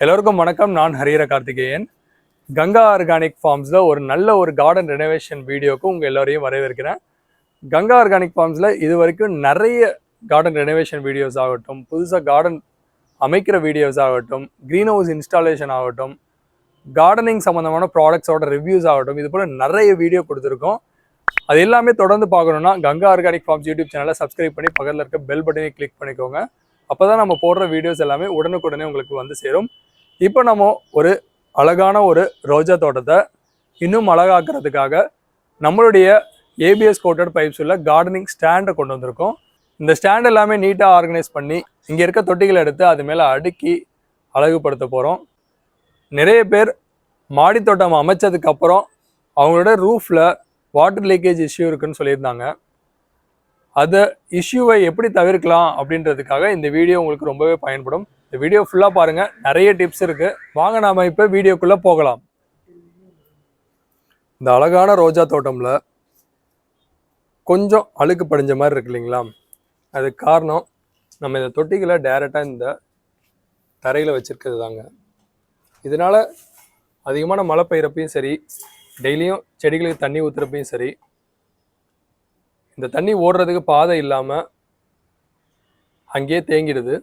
எல்லோருக்கும் வணக்கம். நான் ஹரிஹர கார்த்திகேயன். கங்கா ஆர்கானிக் ஃபார்ம்ஸில் ஒரு நல்ல ஒரு கார்டன் ரெனோவேஷன் வீடியோக்கு உங்கள் எல்லோரையும் வரவேற்கிறேன். கங்கா ஆர்கானிக் ஃபார்ம்ஸில் இது வரைக்கும் நிறைய கார்டன் ரெனோவேஷன் வீடியோஸ் ஆகட்டும், புதுசாக கார்டன் அமைக்கிற வீடியோஸ் ஆகட்டும், க்ரீன் ஹவுஸ் இன்ஸ்டாலேஷன் ஆகட்டும், கார்டனிங் சம்மந்தமான ப்ராடக்ட்ஸோட ரிவ்யூஸ் ஆகட்டும், இது போல் நிறைய வீடியோ கொடுத்துருக்கோம். அது எல்லாமே தொடர்ந்து பார்க்கணுன்னா கங்கா ஆர்கானிக் ஃபார்ம்ஸ் யூடியூப் சேனலை சப்ஸ்கிரைப் பண்ணி பக்கத்தில் இருக்க பெல் பட்டனை கிளிக் பண்ணிக்கோங்க. அப்போ தான் நம்ம போடுற வீடியோஸ் எல்லாமே உடனுக்குடனே உங்களுக்கு வந்து சேரும். இப்போ நம்ம ஒரு அழகான ஒரு ரோஜா தோட்டத்தை இன்னும் அழகாக்குறதுக்காக நம்மளுடைய ஏபிஎஸ் கோட்டட் பைப்ஸ் உள்ள கார்டனிங் ஸ்டாண்டை கொண்டு வந்திருக்கோம். இந்த ஸ்டாண்ட் எல்லாமே நீட்டாக ஆர்கனைஸ் பண்ணி இங்கே இருக்க தொட்டிகளை எடுத்து அது மேலே அடுக்கி அழகுபடுத்த போகிறோம். நிறைய பேர் மாடி தோட்டம் அமைச்சதுக்கப்புறம் அவங்களோட ரூஃபில் வாட்டர் லீக்கேஜ் இஷ்யூ இருக்குன்னு சொல்லியிருந்தாங்க. அந்த இஷ்யூவை எப்படி தவிர்க்கலாம் அப்படின்றதுக்காக இந்த வீடியோ உங்களுக்கு ரொம்பவே பயன்படும். இந்த வீடியோ ஃபுல்லாக பாருங்கள், நிறைய டிப்ஸ் இருக்குது. வாங்க நாம் இப்போ வீடியோக்குள்ளே போகலாம். இந்த அழகான ரோஜா தோட்டமில் கொஞ்சம் அழுக்கு படிஞ்ச மாதிரி இருக்கு இல்லைங்களா? அதுக்கு காரணம் நம்ம இந்த தொட்டிகளை டைரெக்டாக இந்த தரையில் வச்சுருக்கிறது தாங்க. இதனால் அதிகமான மழை பெய்கிறப்பையும் சரி, டெய்லியும் செடிகளுக்கு தண்ணி ஊற்றுறப்பையும் சரி, இந்த தண்ணி ஓடுறதுக்கு பாதை இல்லாமல் அங்கேயே தேங்கிடுது.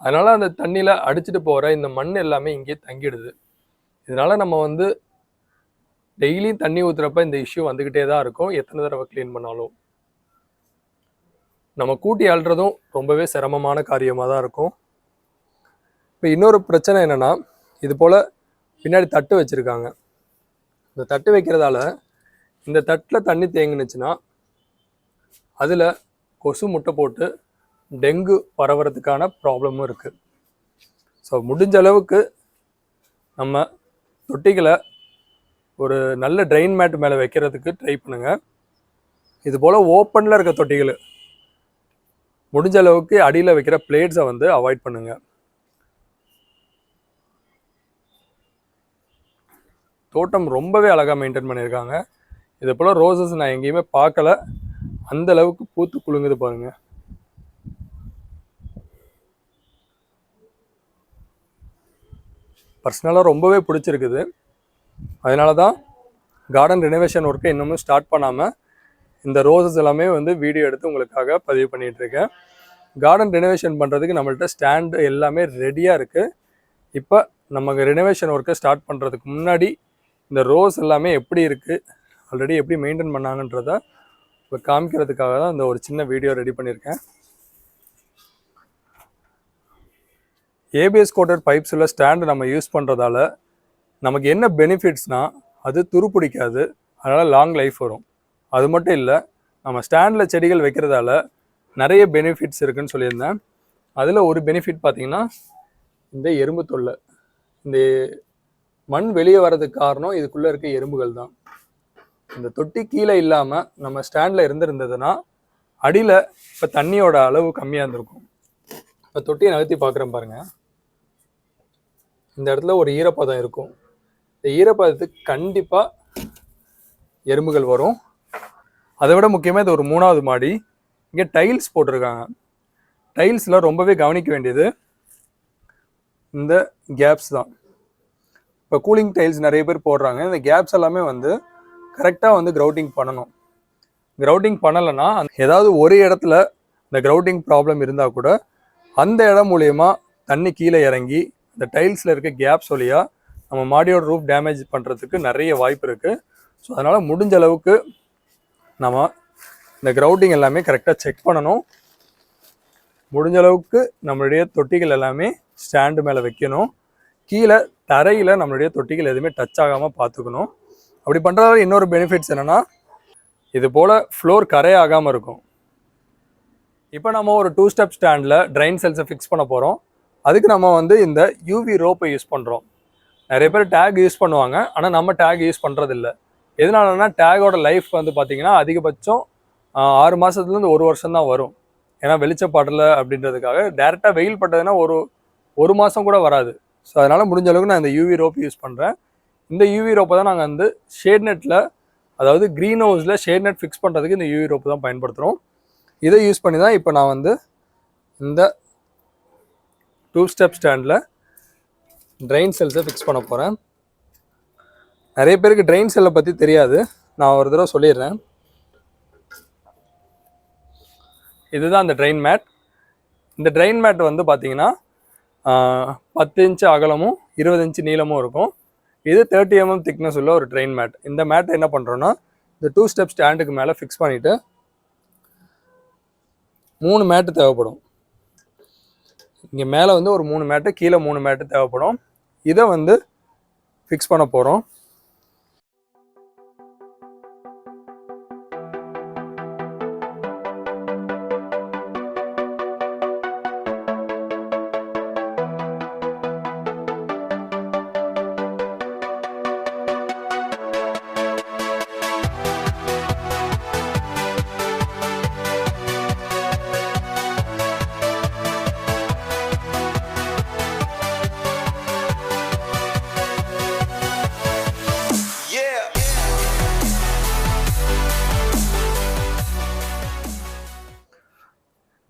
அதனால் அந்த தண்ணியில் அடிச்சுட்டு போகிற இந்த மண் எல்லாமே இங்கேயே தங்கிடுது. இதனால் நம்ம வந்து டெய்லியும் தண்ணி ஊற்றுறப்ப இந்த இஷ்யூ வந்துக்கிட்டே தான் இருக்கும். எத்தனை தடவை க்ளீன் பண்ணாலும் நம்ம கூட்டி அள்ளுறதும் ரொம்பவே சிரமமான காரியமாக தான் இருக்கும். இப்போ இன்னொரு பிரச்சனை என்னென்னா, இது போல் பின்னாடி தட்டு வச்சுருக்காங்க. இந்த தட்டு வைக்கிறதால இந்த தட்டில் தண்ணி தேங்கினுச்சுன்னா அதில் கொசு முட்டை போட்டு டெங்கு பரவுறதுக்கான ப்ராப்ளமும் இருக்குது. ஸோ முடிஞ்ச அளவுக்கு நம்ம தொட்டிகளை ஒரு நல்ல ட்ரெயின் மேட் மேலே வைக்கிறதுக்கு ட்ரை பண்ணுங்கள். இது போல் ஓப்பனில் இருக்க தொட்டிகள் முடிஞ்ச அளவுக்கு அடியில் வைக்கிற பிளேட்ஸை வந்து அவாய்ட் பண்ணுங்கள். தோட்டம் ரொம்பவே அழகாக மெயின்டைன் பண்ணியிருக்காங்க. இது போல் ரோசஸ் நான் எங்கேயுமே பார்க்கல, அந்த அளவுக்கு பூத்து குலுங்குது பாருங்கள். பர்சனலாக ரொம்பவே பிடிச்சிருக்குது. அதனால தான் கார்டன் ரெனோவேஷன் ஒர்க்கை இன்னமும் ஸ்டார்ட் பண்ணாமல் இந்த ரோசஸ் எல்லாமே வந்து வீடியோ எடுத்து உங்களுக்காக பதிவு பண்ணிகிட்ருக்கேன். கார்டன் ரெனோவேஷன் பண்ணுறதுக்கு நம்மள்ட்ட ஸ்டாண்டு எல்லாமே ரெடியாக இருக்குது. இப்போ நமக்கு ரெனோவேஷன் ஒர்க்கை ஸ்டார்ட் பண்ணுறதுக்கு முன்னாடி இந்த ரோஸ் எல்லாமே எப்படி இருக்குது, ஆல்ரெடி எப்படி மெயின்டைன் பண்ணாங்கன்றதை இப்போ காமிக்கிறதுக்காக தான் இந்த ஒரு சின்ன வீடியோ ரெடி பண்ணியிருக்கேன். ஏபிஎஸ் கோட்டட் பைப்ஸ் உள்ள ஸ்டாண்டு நம்ம யூஸ் பண்ணுறதால நமக்கு என்ன பெனிஃபிட்ஸ்னால், அது துருப்பிடிக்காது, அதனால் லாங் லைஃப் வரும். அது மட்டும் இல்லை, நம்ம ஸ்டாண்டில் செடிகள் வைக்கிறதால நிறைய பெனிஃபிட்ஸ் இருக்குதுன்னு சொல்லியிருந்தேன். அதில் ஒரு பெனிஃபிட் பார்த்திங்கன்னா, இந்த எறும்பு தொல்லை. இந்த மண் வெளியே வர்றதுக்கு காரணம் இதுக்குள்ளே இருக்க எறும்புகள் தான். இந்த தொட்டி கீழே இல்லாமல் நம்ம ஸ்டாண்டில் இருந்திருந்ததுன்னா அடியில் இப்போ தண்ணியோட அளவு கம்மியாக இருந்திருக்கும். இப்போ தொட்டியை நகர்த்தி பார்க்குறேன் பாருங்கள், இந்த இடத்துல ஒரு ஈரப்பதம் இருக்கும். இந்த ஈரப்பதத்துக்கு கண்டிப்பாக எறும்புகள் வரும். அதை விட முக்கியமாக இது ஒரு 3வது மாடி. இங்கே டைல்ஸ் போட்டிருக்காங்க. டைல்ஸில் ரொம்பவே கவனிக்க வேண்டியது இந்த கேப்ஸ் தான். இப்போ கூலிங் டைல்ஸ் நிறைய பேர் போடுறாங்க. இந்த கேப்ஸ் எல்லாமே வந்து கரெக்டாக வந்து கிரவுட்டிங் பண்ணணும். கிரவுட்டிங் பண்ணலைன்னா ஏதாவது ஒரு இடத்துல இந்த கிரவுட்டிங் ப்ராப்ளம் இருந்தால் கூட அந்த இடம் மூலயமா தண்ணி கீழே இறங்கி இந்த டைல்ஸில் இருக்க கேப்ஸ் வழியாக நம்ம மாடியோட ரூஃப் டேமேஜ் பண்ணுறதுக்கு நிறைய வாய்ப்பு இருக்குது. ஸோ அதனால் முடிஞ்ச அளவுக்கு நம்ம இந்த கிரவுட்டிங் எல்லாமே கரெக்டாக செக் பண்ணணும். முடிஞ்ச அளவுக்கு நம்மளுடைய தொட்டிகள் எல்லாமே ஸ்டாண்டு மேலே வைக்கணும். கீழே தரையில் நம்மளுடைய தொட்டிகள் எதுவுமே டச் ஆகாமல் பார்த்துக்கணும். அப்படி பண்ணுறதால இன்னொரு பெனிஃபிட்ஸ் என்னென்னா, இது போல் ஃப்ளோர் கரையாகாமல் இருக்கும். இப்போ நம்ம ஒரு 2 ஸ்டெப் ஸ்டாண்டில் ட்ரைன் செல்ஸை ஃபிக்ஸ் பண்ண போகிறோம். அதுக்கு நம்ம வந்து இந்த யூவி ரோப்பை யூஸ் பண்ணுறோம். நிறைய பேர் டேக் யூஸ் பண்ணுவாங்க, ஆனால் நம்ம டேக் யூஸ் பண்ணுறதில்ல. எதனாலனா டேகோட லைஃப் வந்து பார்த்திங்கன்னா அதிகபட்சம் 6 மாதத்துலேருந்து 1 வருஷம் தான் வரும். ஏன்னா வெளிச்சப்படலை அப்படின்றதுக்காக. டேரெக்டாக வெயில் பட்டதுன்னா ஒரு மாதம் கூட வராது. ஸோ அதனால் முடிஞ்ச அளவுக்கு நான் இந்த யூவி ரோப் யூஸ் பண்ணுறேன். இந்த யூவி ரோப்பை தான் நாங்கள் வந்து ஷேட் நெட்டில், அதாவது க்ரீன் ஹவுஸில் ஷேட் நெட் ஃபிக்ஸ் பண்ணுறதுக்கு இந்த யூவி ரோப்பு தான் பயன்படுத்துகிறோம். இதை யூஸ் பண்ணி தான் இப்போ நான் வந்து இந்த 2 ஸ்டெப் ஸ்டாண்டில் ட்ரெயின் செல்ஸை ஃபிக்ஸ் பண்ண போகிறேன். நிறைய பேருக்கு ட்ரெயின் செல்லை பற்றி தெரியாது, நான் ஒரு தடவை சொல்லிடுறேன். இதுதான் அந்த ட்ரெயின் மேட். இந்த ட்ரெயின் மேட் வந்து பார்த்தீங்கன்னா 10 இன்ச்சு அகலமும் 20 இன்ச்சு நீளமும் இருக்கும். இது 30 mm திக்னஸ் உள்ள ஒரு ட்ரெயின் மேட். இந்த மேட்டை என்ன பண்ணுறோன்னா இந்த 2 ஸ்டெப் ஸ்டாண்டுக்கு மேலே ஃபிக்ஸ் பண்ணிவிட்டு 3 மேட்டு தேவைப்படும். இங்கே மேலே வந்து ஒரு 3 மேட்டு, கீழே 3 மேட்டு தேவைப்படும். இதை வந்து ஃபிக்ஸ் பண்ண போகிறோம்.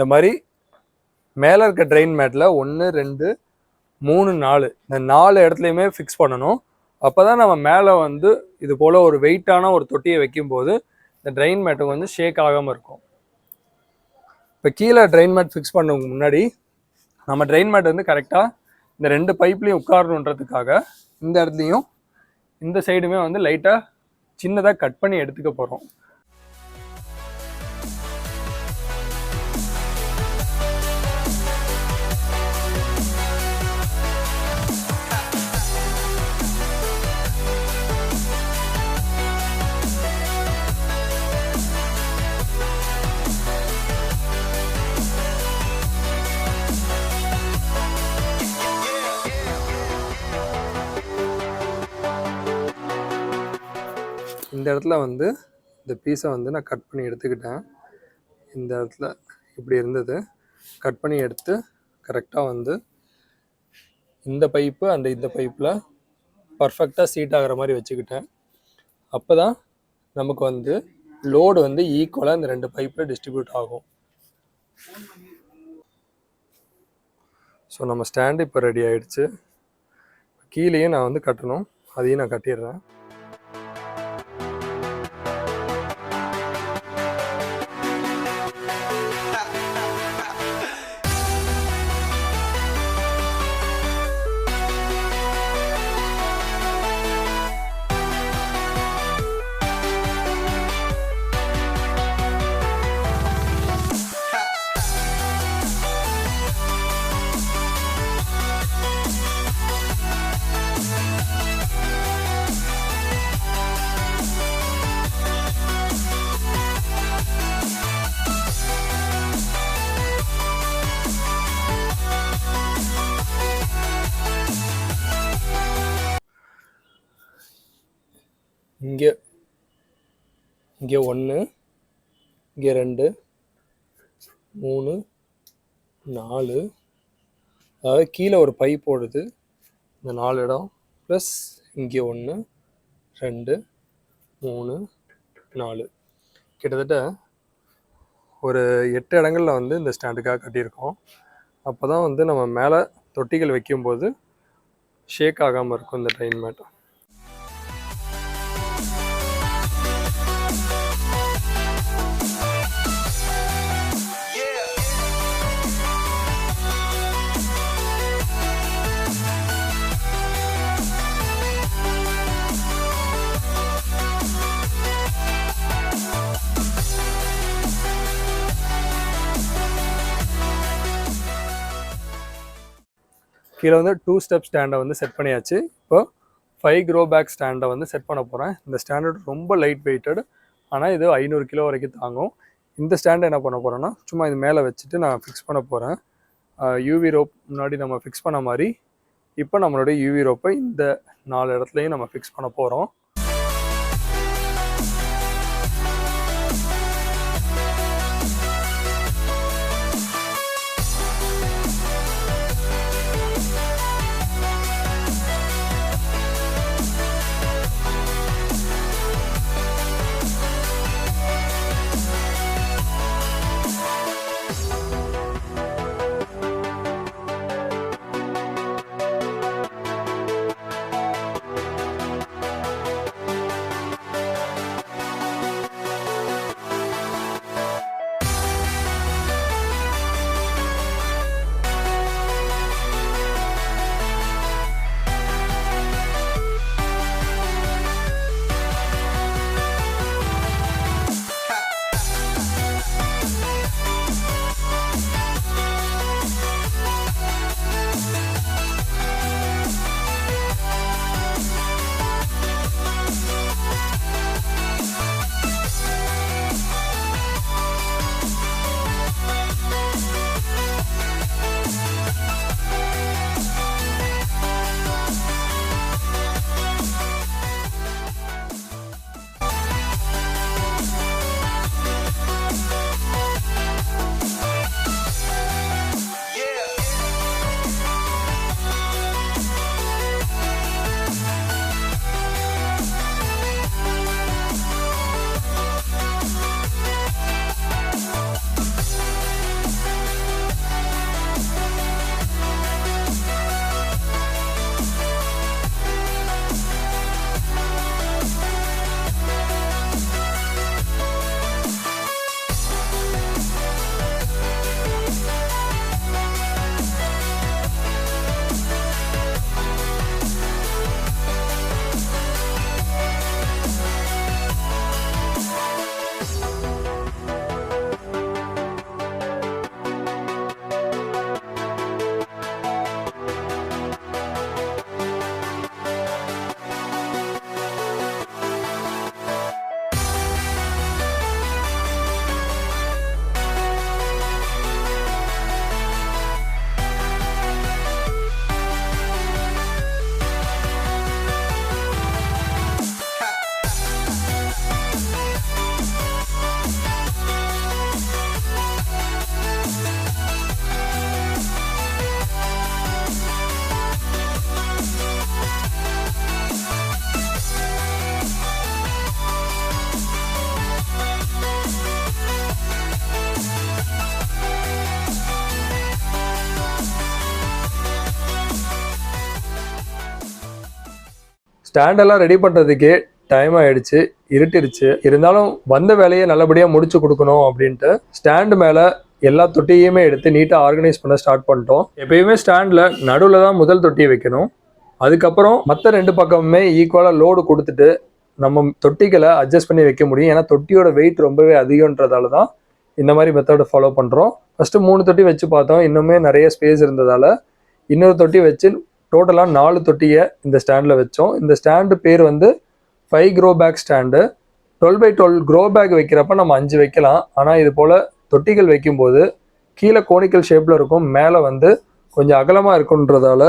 இந்த மாதிரி மேலே இருக்க ட்ரெயின் மேட்டில் 1 2 3 4 இந்த 4 இடத்துலையுமே ஃபிக்ஸ் பண்ணணும். அப்போ தான் நம்ம மேலே வந்து இது போல் ஒரு வெயிட்டான ஒரு தொட்டியை வைக்கும்போது இந்த ட்ரெயின் மேட்டுக்கு வந்து ஷேக் ஆகாமல் இருக்கும். இப்போ கீழே ட்ரெயின் மேட் ஃபிக்ஸ் பண்ணதுக்கு முன்னாடி நம்ம ட்ரெயின் மேட் வந்து கரெக்டாக இந்த 2 பைப்லேயும் உட்காரணுன்றதுக்காக இந்த இடத்துலையும் இந்த சைடுமே வந்து லைட்டாக சின்னதாக கட் பண்ணி எடுத்துக்க போகிறோம். இந்த இடத்துல வந்து இந்த பீஸை வந்து நான் கட் பண்ணி எடுத்துக்கிட்டேன். இந்த இடத்துல இப்படி இருந்தது, கட் பண்ணி எடுத்து கரெக்டாக வந்து இந்த பைப்பு இந்த பைப்பில் பர்ஃபெக்டாக சீட் ஆகிற மாதிரி வச்சுக்கிட்டேன். அப்போ தான் நமக்கு வந்து லோடு வந்து ஈக்குவலாக இந்த 2 பைப்பில் டிஸ்ட்ரிபியூட் ஆகும். ஸோ நம்ம ஸ்டாண்டு இப்போ ரெடி ஆகிடுச்சு. கீழேயும் நான் வந்து கட்டணும், அதையும் நான் கட்டிடுறேன். இங்கே 1 இங்கே 2 3 4, அதாவது கீழே ஒரு பைப் ஓடுது இந்த 4 இடம், ப்ளஸ் இங்கே 1 2 3 4, கிட்டத்தட்ட ஒரு 8 இடங்களில் வந்து இந்த ஸ்டாண்டுக்காக கட்டியிருக்கோம். அப்போ தான் வந்து நம்ம மேலே தொட்டிகள் வைக்கும்போது ஷேக் ஆகாமல் இருக்கும் இந்த ட்ரெயின் மேட். கீழே வந்து 2 ஸ்டெப் ஸ்டாண்டை வந்து செட் பண்ணியாச்சு. இப்போ 5 க்ரோ பேக் ஸ்டாண்டை வந்து செட் பண்ண போகிறேன். இந்த ஸ்டாண்டர்ட் ரொம்ப லைட் வெயிட்டட், ஆனால் இது 500 கிலோ வரைக்கும் தாங்கும். இந்த ஸ்டாண்டை என்ன பண்ண போகிறேன்னா சும்மா இது மேலே வச்சுட்டு நான் ஃபிக்ஸ் பண்ண போகிறேன். யூவி ரோப் முன்னாடி நம்ம ஃபிக்ஸ் பண்ண மாதிரி இப்போ நம்மளுடைய யூவி ரோப்பை இந்த 4 இடத்துலையும் நம்ம ஃபிக்ஸ் பண்ண போகிறோம். ஸ்டாண்டெல்லாம் ரெடி பண்ணுறதுக்கே டைம் ஆயிடுச்சு, இருட்டிருச்சு. இருந்தாலும் வந்த வேலையை நல்லபடியாக முடிச்சு கொடுக்கணும் அப்படின்ட்டு ஸ்டாண்டு மேலே எல்லா தொட்டியுமே எடுத்து நீட்டாக ஆர்கனைஸ் பண்ண ஸ்டார்ட் பண்ணிட்டோம். எப்பயுமே ஸ்டாண்டில் நடுவில் தான் முதல் தொட்டியை வைக்கணும். அதுக்கப்புறம் மற்ற 2 பக்கமுமே ஈக்குவலாக லோடு கொடுத்துட்டு நம்ம தொட்டிகளை அட்ஜஸ்ட் பண்ணி வைக்க முடியும். ஏன்னா தொட்டியோட வெயிட் ரொம்பவே அதிகன்றதால தான் இந்த மாதிரி மெத்தடை ஃபாலோ பண்ணுறோம். ஃபஸ்ட்டு 3 தொட்டி வச்சு பார்த்தோம். இன்னுமே நிறைய ஸ்பேஸ் இருந்ததால் இன்னொரு தொட்டி வச்சு டோட்டலாக 4 தொட்டியை இந்த ஸ்டாண்டில் வச்சோம். இந்த ஸ்டாண்டு பேர் வந்து 5 grow bag stand. 12x12 grow bag வைக்கிறப்ப நம்ம 5 வைக்கலாம். ஆனால் இது போல் தொட்டிகள் வைக்கும்போது கீழே கோனிக்கல் ஷேப்பில் இருக்கும், மேலே வந்து கொஞ்சம் அகலமாக இருக்குன்றதால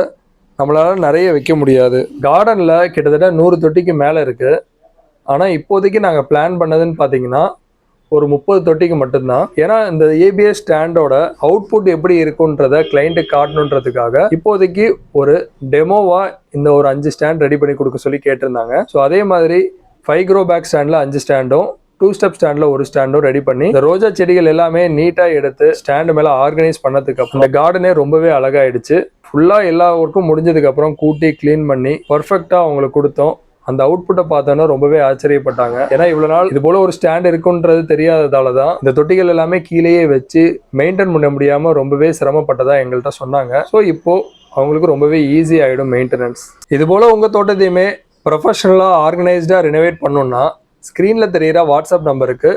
நம்மளால் நிறைய வைக்க முடியாது. கார்டனில் கிட்டத்தட்ட 100 தொட்டிக்கு மேலே இருக்குது. ஆனால் இப்போதைக்கு நாங்கள் பிளான் பண்ணதுன்னு பார்த்தீங்கன்னா ஒரு 30 தொட்டிக்கு மட்டும்தான். ஏன்னா இந்த ஏபிஎஸ் ஸ்டாண்டோட அவுட்புட் எப்படி இருக்குன்றத கிளைண்ட்டுக்கு காட்டணுன்றதுக்காக இப்போதைக்கு ஒரு டெமோவாக இந்த ஒரு 5 ஸ்டாண்ட் ரெடி பண்ணி கொடுக்க சொல்லி கேட்டிருந்தாங்க. ஸோ அதே மாதிரி 5 க்ரோ பேக் ஸ்டாண்டில் 5 ஸ்டாண்டும் 2 ஸ்டெப் ஸ்டாண்டில் ஒரு ஸ்டாண்டும் ரெடி பண்ணி இந்த ரோஜா செடிகள் எல்லாமே நீட்டாக எடுத்து ஸ்டாண்டு மேலே ஆர்கனைஸ் பண்ணதுக்கு அப்புறம் இந்த கார்டனே ரொம்பவே அழகாயிடுச்சு. ஃபுல்லாக எல்லா ஒர்க்கும் முடிஞ்சதுக்கப்புறம் கூட்டி க்ளீன் பண்ணி பர்ஃபெக்டாக அவங்களுக்கு கொடுத்தோம். அந்த அவுட்புட்டை பார்த்தோன்னா ரொம்பவே ஆச்சரியப்பட்டாங்க. ஏன்னா இவ்வளோ நாள் இது போல் ஒரு ஸ்டாண்ட் இருக்குன்றது தெரியாததால தான் இந்த தொட்டிகள் எல்லாமே கீழேயே வச்சு மெயின்டைன் பண்ண முடியாமல் ரொம்பவே சிரமப்பட்டதா எங்கள்கிட்ட சொன்னாங்க. ஸோ இப்போது அவங்களுக்கு ரொம்பவே ஈஸி ஆகிடும் மெயின்டெனன்ஸ். இது போல் உங்கள் தோட்டத்தையுமே ப்ரொஃபஷனலாக ஆர்கனைஸ்டாக ரெனோவேட் பண்ணணுன்னா ஸ்க்ரீனில் தெரிகிற வாட்ஸ்அப் நம்பருக்கு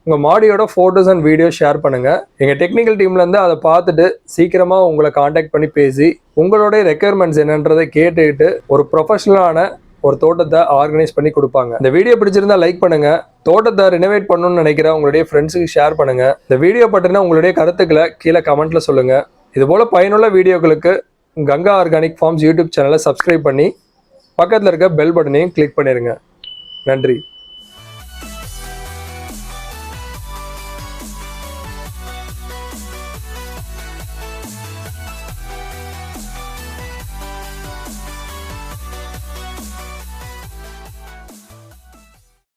உங்கள் மாடியோட ஃபோட்டோஸ் அண்ட் வீடியோ ஷேர் பண்ணுங்கள். எங்கள் டெக்னிக்கல் டீம்லேருந்து அதை பார்த்துட்டு சீக்கிரமாக உங்களை காண்டாக்ட் பண்ணி பேசி உங்களுடைய ரெக்குயர்மெண்ட்ஸ் என்னன்றதை கேட்டுக்கிட்டு ஒரு ப்ரொஃபஷனலான ஒரு தோட்டத்தை ஆர்கனைஸ் பண்ணி கொடுப்பாங்க. இந்த வீடியோ பிடிச்சிருந்தா லைக் பண்ணுங்கள். தோட்டத்தை ரெனோவேட் பண்ணணும்னு நினைக்கிற உங்களுடைய ஃப்ரெண்ட்ஸுக்கு ஷேர் பண்ணுங்கள். இந்த வீடியோ பற்றின உங்களுடைய கருத்துக்களை கீழே கமெண்ட்டில் சொல்லுங்கள். இதுபோல் பயனுள்ள வீடியோக்களுக்கு கங்கா ஆர்கானிக் ஃபார்ம்ஸ் யூடியூப் சேனலை சப்ஸ்கிரைப் பண்ணி பக்கத்தில் இருக்க பெல் பட்டனையும் கிளிக் பண்ணிடுங்க. நன்றி.